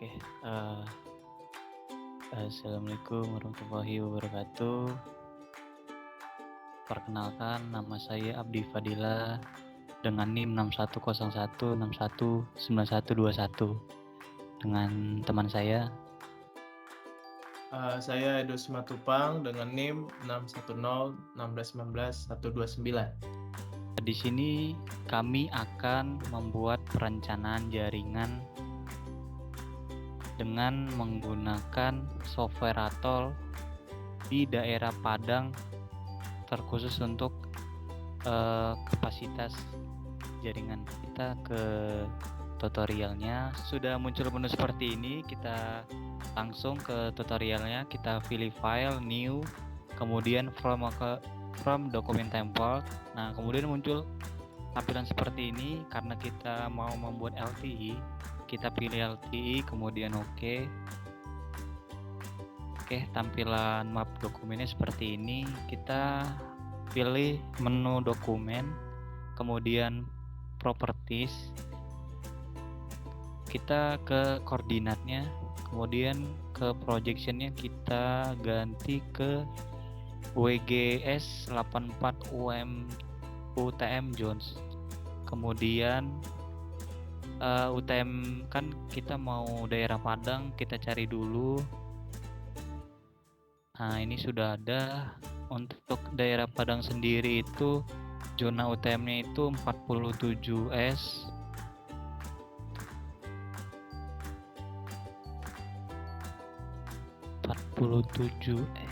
Oke, assalamualaikum warahmatullahi wabarakatuh. Perkenalkan, nama saya Abdi Fadila dengan NIM 6101619121 dengan teman saya. Saya Edo Simatupang dengan NIM 61016191129. Di sini kami akan membuat perencanaan jaringan dengan menggunakan software Atol di daerah Padang, terkhusus untuk kapasitas jaringan. Kita ke tutorialnya. Sudah muncul menu seperti ini, kita langsung ke tutorialnya. Kita pilih file, new, kemudian from document template. Nah, kemudian muncul tampilan seperti ini. Karena kita mau membuat LTE, kita pilih LTE, kemudian oke. Oke, tampilan map dokumennya seperti ini. Kita pilih menu dokumen, kemudian properties, kita ke koordinatnya, kemudian ke projectionnya kita ganti ke WGS 84 UTM Jones. Kemudian UTM kan kita mau daerah Padang, kita cari dulu. Nah, ini sudah ada. Untuk daerah Padang sendiri itu zona UTM-nya itu 47S.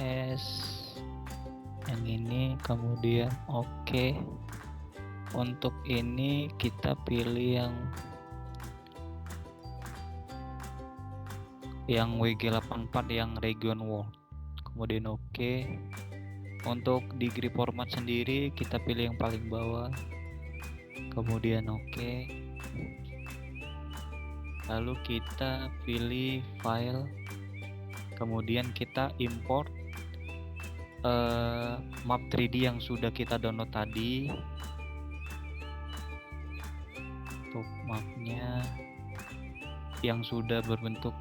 S yang ini, kemudian oke. Untuk ini kita pilih yang WG84 yang region world, kemudian oke. Untuk degree format sendiri kita pilih yang paling bawah, kemudian oke. Lalu kita pilih file, kemudian kita import map 3D yang sudah kita download tadi. Untuk mapnya yang sudah berbentuk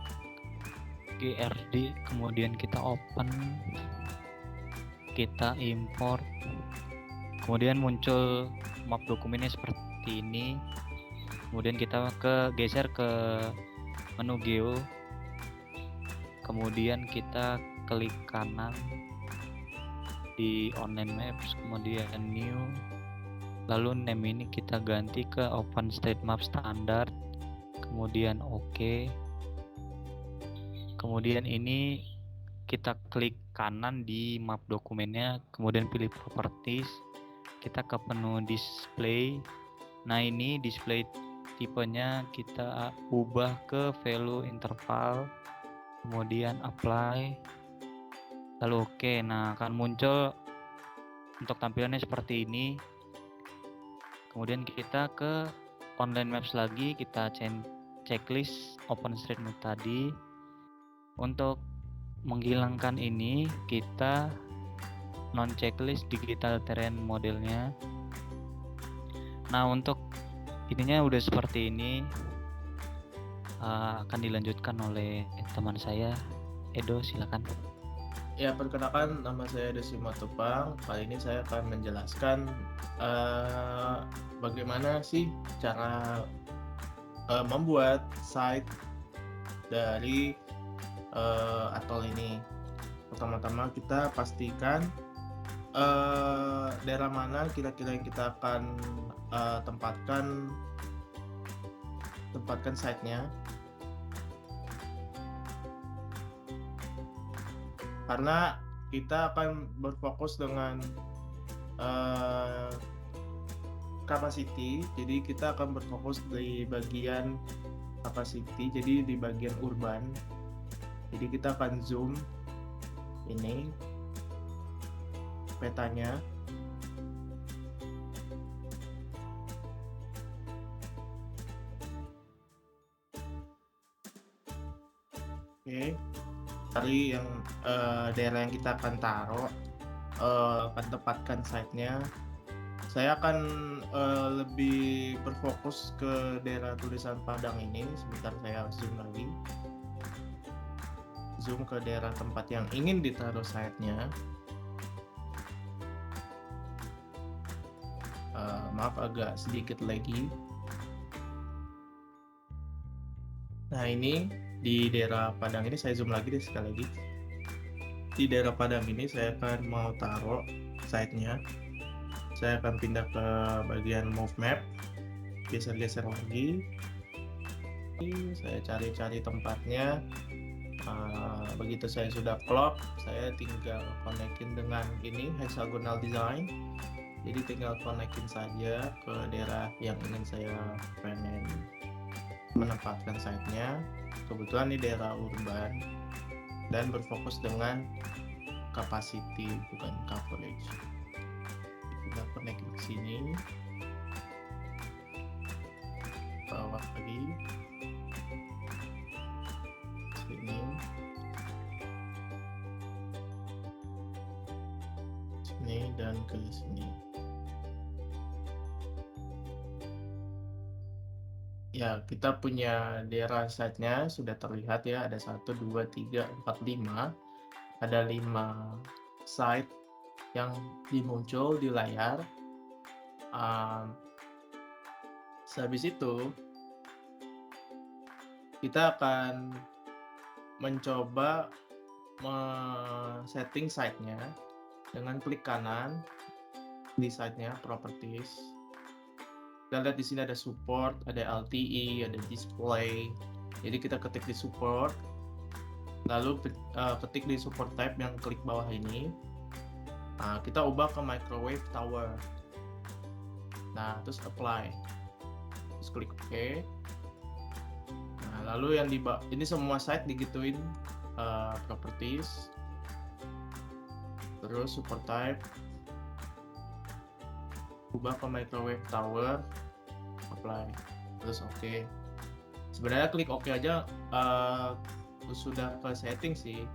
GRD, kemudian kita open, kita import, kemudian muncul map dokumennya seperti ini. Kemudian kita geser ke menu geo, kemudian kita klik kanan di online maps, kemudian new, lalu name ini kita ganti ke OpenStreetMap standard, kemudian oke. Kemudian ini kita klik kanan di map dokumennya, kemudian pilih properties, kita ke menu display. Nah, ini display tipenya kita ubah ke value interval, kemudian apply, lalu oke. Nah, akan muncul untuk tampilannya seperti ini. Kemudian kita ke online maps lagi, kita checklist OpenStreetMap tadi. Untuk menghilangkan ini, kita non checklist digital terrain modelnya. Nah, untuk ininya udah seperti ini. Akan dilanjutkan oleh teman saya, Edo, silakan. Ya, perkenalkan, nama saya Edo Simatupang. Kali ini saya akan menjelaskan bagaimana sih cara membuat site dari Atol ini. Pertama-tama kita pastikan daerah mana kira-kira yang kita akan tempatkan site-nya. Karena kita akan berfokus dengan capacity, jadi kita akan berfokus di bagian capacity, jadi di bagian urban. Jadi kita akan zoom ini petanya. Oke, dari yang daerah yang kita akan taruh, akan tempatkan site-nya. Saya akan lebih berfokus ke daerah tulisan Padang ini. Sebentar saya zoom lagi. zoom ke daerah tempat yang ingin ditaruh site-nya. Maaf agak sedikit lagi. Nah ini di daerah Padang ini saya zoom lagi deh sekali lagi. Di daerah Padang ini saya akan mau taruh site-nya. Saya akan pindah ke bagian move map, geser-geser lagi. Saya cari-cari tempatnya. Begitu saya sudah klop, saya tinggal konekin dengan ini hexagonal design. Jadi tinggal konekin saja ke daerah yang ingin saya pengen menempatkan site-nya. Kebetulan ini daerah urban dan berfokus dengan capacity bukan coverage. Kita konekin ke sini, bawah lagi, sini, sini dan ke sini. Ya, kita punya daerah site-nya sudah terlihat ya, ada 1, 2, 3, 4, 5. Ada 5 site yang dimuncul di layar. Sehabis itu, kita akan mencoba setting site-nya dengan klik kanan di site-nya, properties. Kita lihat di sini ada support, ada LTE, ada display. Jadi kita ketik di support, lalu ketik di support type yang klik bawah ini. Nah, kita ubah ke microwave tower. Nah, terus apply. Terus klik OK. Nah, lalu yang ini semua site digituin, properties, terus support type, ubah ke microwave tower, apply, terus OK. Sebenarnya klik OK aja sudah ke setting sih.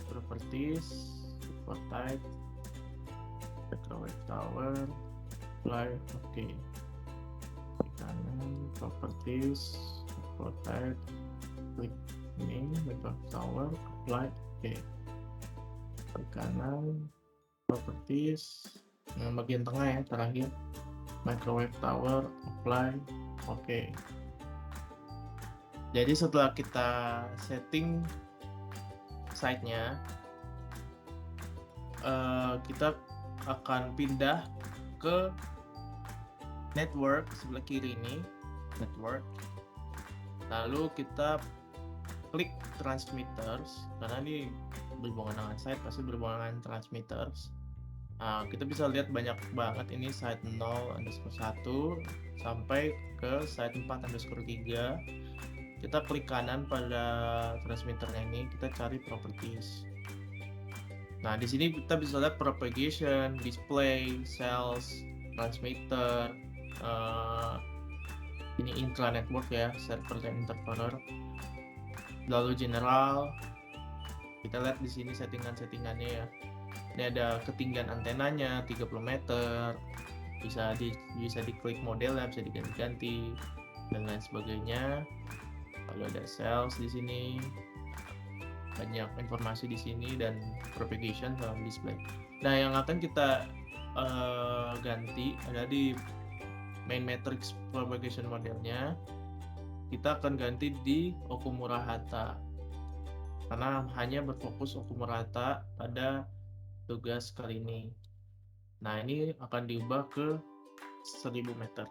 Properties, support type, microwave tower, apply, OK. Klik kanan, properties, support type, klik ini microwave tower, apply, OK. Klik kanan, properties, yang bagian tengah ya terakhir, microwave tower, apply, OK. Jadi setelah kita setting site-nya, kita akan pindah ke network sebelah kiri ini, network. Lalu kita klik transmitters, karena ini berhubungan dengan site, pasti berhubungan dengan transmitters. Kita bisa lihat banyak banget ini site 0_1 sampai ke site 4_3. Kita klik kanan pada transmitternya ini, kita cari properties. Nah, di sini kita bisa lihat propagation, display, cells, transmitter, ini intra network ya, server dan interpreter. Lalu general, kita lihat di sini settingannya ya. Ini ada ketinggian antenanya 30 meter, bisa diklik modelnya, bisa diganti-ganti dan lain sebagainya. Lalu ada cells di sini, banyak informasi di sini dan propagation sama display. Nah, yang akan kita ganti ada di main matrix propagation modelnya. Kita akan ganti di Okumura-Hata karena hanya berfokus Okumura-Hata pada tugas kali ini. Nah, ini akan diubah ke 1000 meter.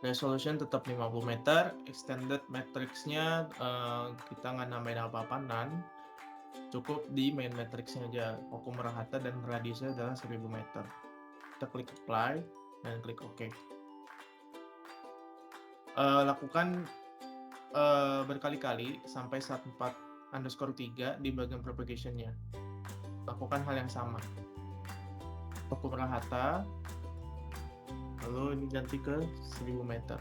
Resolution tetap 50 meter, extended matrix-nya kita nggak nambahin apa-apa, none. Cukup di main matrix-nya aja, Okumura-Hata dan radiusnya adalah 1000 meter. Kita klik apply dan klik OK. Lakukan berkali-kali sampai saat 4_3 di bagian propagation-nya. Lakukan hal yang sama. Okumura-Hata, lalu ini ganti ke 1000 meter.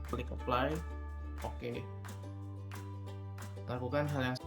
Klik apply, Oke, lakukan hal yang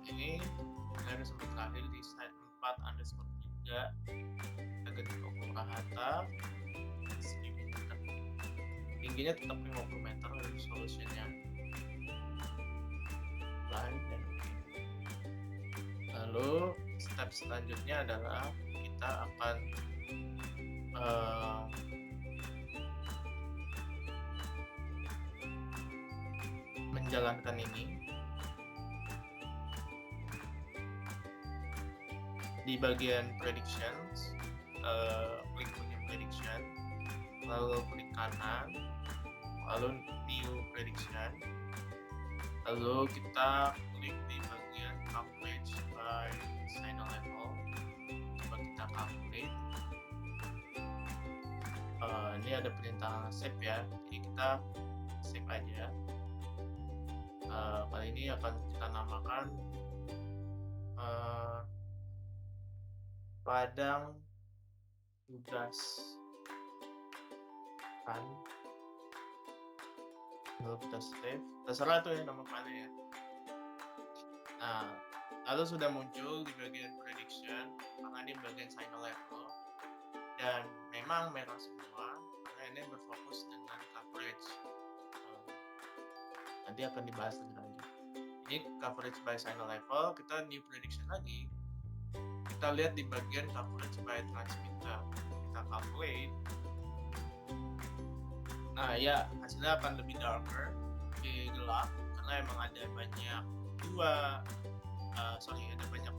ini dari sampai terakhir di slide 4_3 agak di Hatta tingginya tetap 50 meter dari solusinya line dan lalu step selanjutnya adalah kita akan menjalankan ini di bagian predictions, klik punya prediction, lalu klik kanan, lalu new prediction, lalu kita klik di bagian coverage by signal level, coba kita calculate. Ini ada perintah save ya, jadi kita save aja. Kali ini akan kita namakan padang tugas kan, lalu kita save, terserah tuh ya nama filenya ya. Nah, lalu sudah muncul di bagian prediction karena ini bagian signal level dan memang merah semua karena ini berfokus dengan coverage. Nanti akan dibahas lebih lanjut. Ini coverage by signal level, kita new prediction lagi. Kita lihat di bagian coverage by transmitter, kita calculate. Nah ya, hasilnya akan lebih darker, lebih gelap karena emang ada banyak ada banyak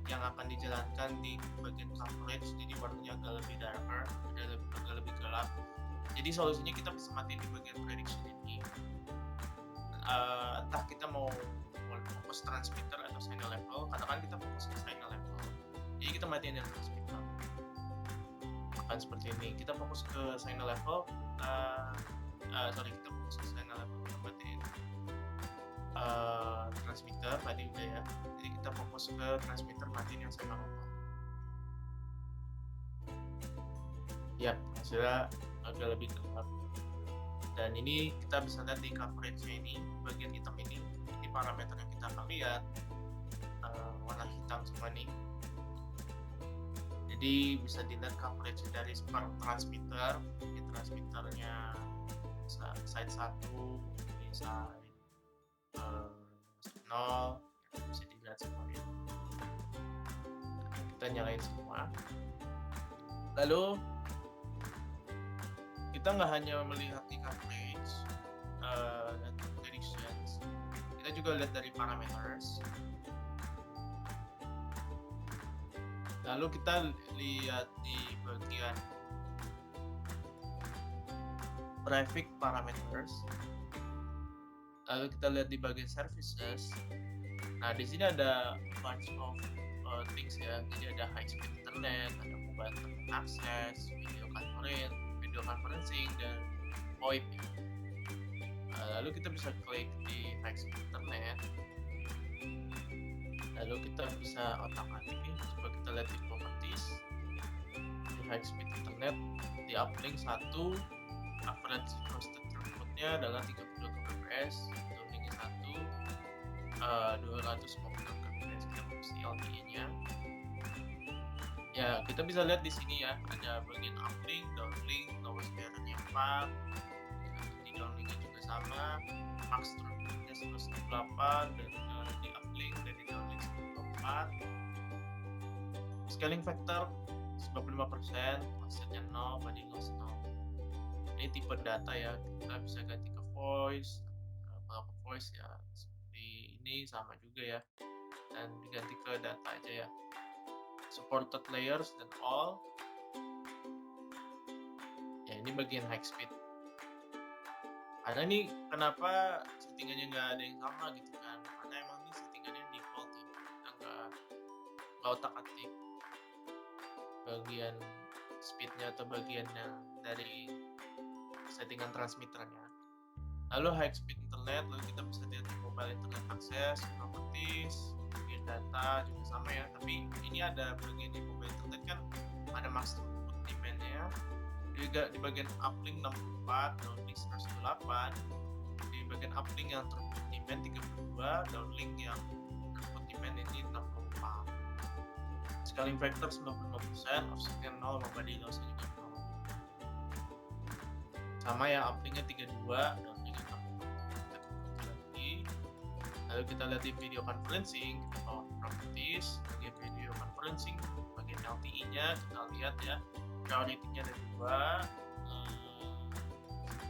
yang akan dijalankan di bagian coverage, jadi warnanya agak lebih darker, agak lebih gelap. Jadi solusinya kita bisa matiin di bagian prediction ini. Entah kita mau fokus transmitter atau signal level, katakan kita fokus ke signal level, jadi kita matiin yang transmitter akan seperti ini. Kita fokus ke signal level, kita fokus ke signal level, kita matiin transmitter tadi udah ya, jadi kita fokus ke transmitter, matiin yang signal level. Yap, hasilnya agak lebih gelap. Dan ini kita bisa lihat di coverage-nya ini, bagian hitam ini parameter yang kita akan lihat, warna hitam semua nih. Jadi bisa dilihat coverage dari per transmitter, ini transmitternya side 1, ini side 0, bisa dilihat semuanya. Kita nyalain semua. Lalu kita nggak hanya melihat di coverage dan predictions, kita juga lihat dari parameters. Lalu kita lihat di bagian traffic parameters. Lalu kita lihat di bagian services. Nah, di sini ada bunch of things ya. Jadi ada high speed internet, ada mobile internet access, video conferencing, dan VoIP. Lalu kita bisa klik di high speed internet. Lalu kita bisa otak-atik nih, coba kita kita lihat di properties, di high speed internet, di uplink 1, average hosted throughput-nya adalah 32 kbps, downlinknya 1, 250 kbps. Kita mesti LTE-nya. Ya, kita bisa lihat di sini ya, ada bagian uplink, downlink, lowest barrier-nya 4, di downlinknya juga sama, max throughput-nya 108, dan di uplink dan di downlink 104. Scaling factor 95%, offsetnya 0, body loss 0. Ini tipe data ya, kita bisa ganti ke voice, beberapa voice ya seperti ini sama juga ya, dan diganti ke data aja ya. Supported layers dan all. Ya, ini bagian high speed. Karena ini kenapa settingannya nggak ada yang sama gitu kan? Karena emang ini settingannya default ya, kita nggak otak-atik bagian speednya atau bagian yang dari settingan transmitternya. Lalu high speed internet, lalu kita bisa lihat di mobile internet access, properties, bagian data juga sama ya. Tapi ini ada bagian di mobile internet kan ada max throughput demand-nya. Juga di bagian uplink 64, downlink 108. Di bagian uplink yang throughput demand 32, downlink yang throughput demand ini 64. Scaling factor 95%, offsetnya 0, sama body loss juga 0. Sama ya, uplinknya 32, downlinknya 64 lagi. Lalu kita lihat di video conferencing, kita bawa properties, bagian video conferencing, bagian LTE-nya kita lihat ya, priority-nya ada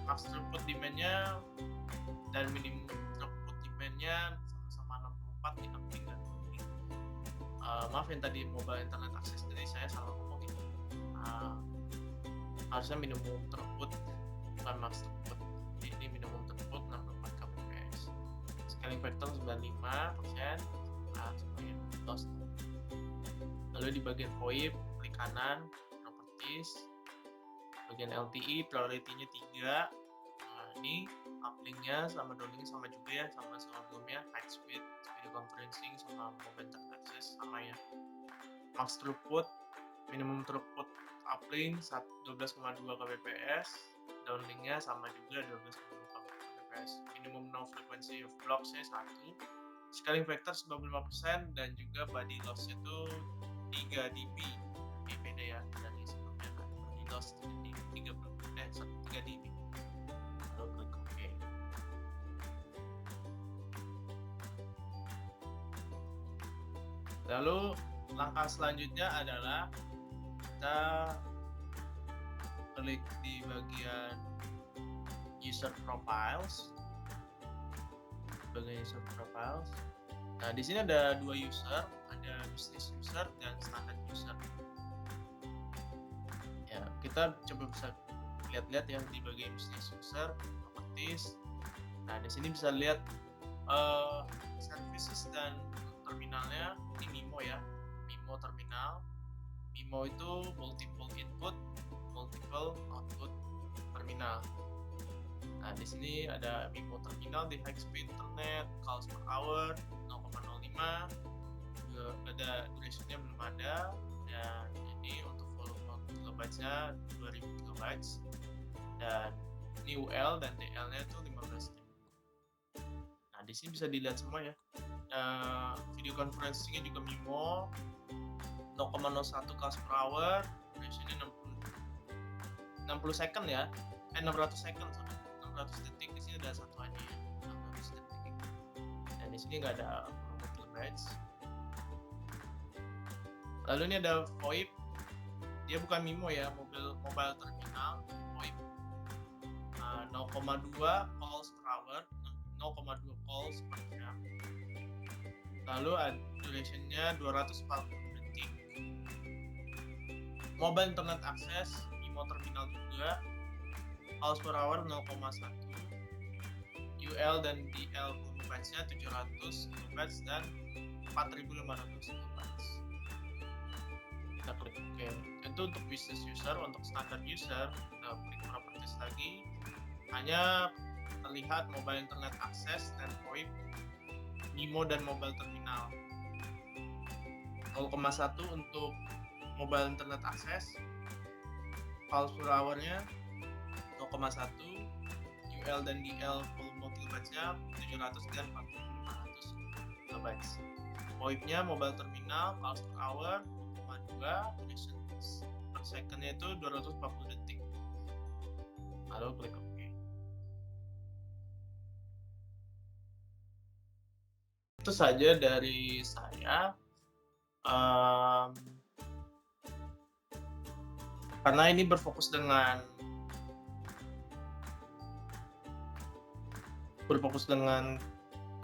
2, max throughput demand-nya dan minimum throughput demand-nya sama-sama 64 di uplink dan downlink. Maaf yang tadi mobile internet access tadi saya salah ngomong gitu. Harusnya minimum throughput bukan max throughput. Jadi ini minimum throughput 64 kbps. Scaling factor 95%, semuanya loss. Lalu di bagian VoIP klik kanan, properties, bagian LTE priority-nya 3. Ini uplinknya sama downlinknya sama juga ya, sama sebelumnya, high speed, video conferencing sama mobile internet access sama ya. Max throughput, minimum throughput uplink 12,2 kbps, downlinknya sama juga 12,2 kbps. Minimum no frequency of blocks-nya 1. Scaling factor 95% dan juga body loss itu 3 dB. Ini beda ya dari sebelumnya kan. Body loss 3 dB. Lalu klik OK. Lalu langkah selanjutnya adalah kita klik di bagian user profiles. Nah, di sini ada 2 user, ada business user dan standard user. Ya, kita coba bisa lihat-lihat ya di bagian business user, properties. Nah, di sini bisa lihat services dan terminalnya. Ini MIMO ya, MIMO terminal. MIMO itu multiple input, multiple output terminal. Nah, di sini ada MIMO terminal di high speed internet, calls per hour 0,05. Juga ada duration-nya belum ada, dan ini untuk volume kilobytes-nya 2000 kilobytes. Dan ini UL dan DL-nya itu 15.000. Nah, di sini bisa dilihat semua ya. Video conferencing-nya juga MIMO 0,01 calls per hour, duration-nya 60 second ya. 600 second, 600 detik. Di sini ada satuannya ya, 600 detik. Dan di sini nggak ada volume kilobytes. Lalu ini ada VoIP. Dia bukan MIMO ya, mobile terminal VoIP. 0,2 calls per hour, 0,2 calls per jam. Lalu duration-nya 240 detik. Mobile internet access, MIMO terminal juga, calls per hour 0,1. UL dan DL kilobytes-nya 700 kilobytes dan 4500 kilobytes. Kita klik OK. Itu untuk business user. Untuk standard user, kita klik properties lagi. Hanya terlihat mobile internet access dan VoIP, MIMO dan mobile terminal. 0,1 untuk mobile internet akses, pulse per hour-nya 0,1, UL dan DL volume kilobytes-nya 700 dan 4500 kilobytes. VoIP-nya mobile terminal pulse per hour 0,2, connection per second-nya itu 240 detik. Lalu klik OK. Itu saja dari saya. Karena ini berfokus dengan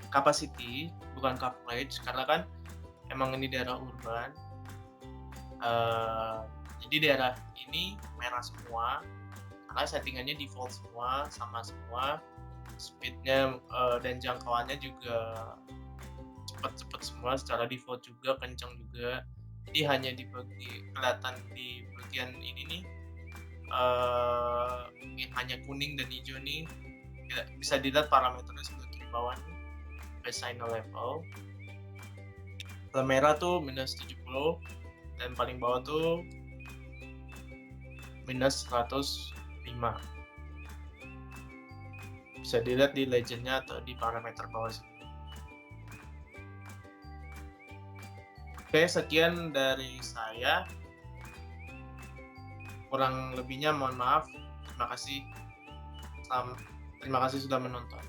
capacity, bukan coverage, karena kan emang ini daerah urban. Jadi daerah ini merah semua, karena settingannya default semua, sama semua. Speednya dan jangkauannya juga cepet semua, secara default juga, kencang juga. Jadi hanya kelihatan di bagian ini nih, yang hanya kuning dan hijau nih, bisa dilihat parameternya sebelah kiri bawah nih, baseline level. Kalau merah tuh minus 70 dan paling bawah tuh minus 105. Bisa dilihat di legendnya atau di parameter bawah sini. Oke, sekian dari saya. Kurang lebihnya mohon maaf. Terima kasih sudah menonton.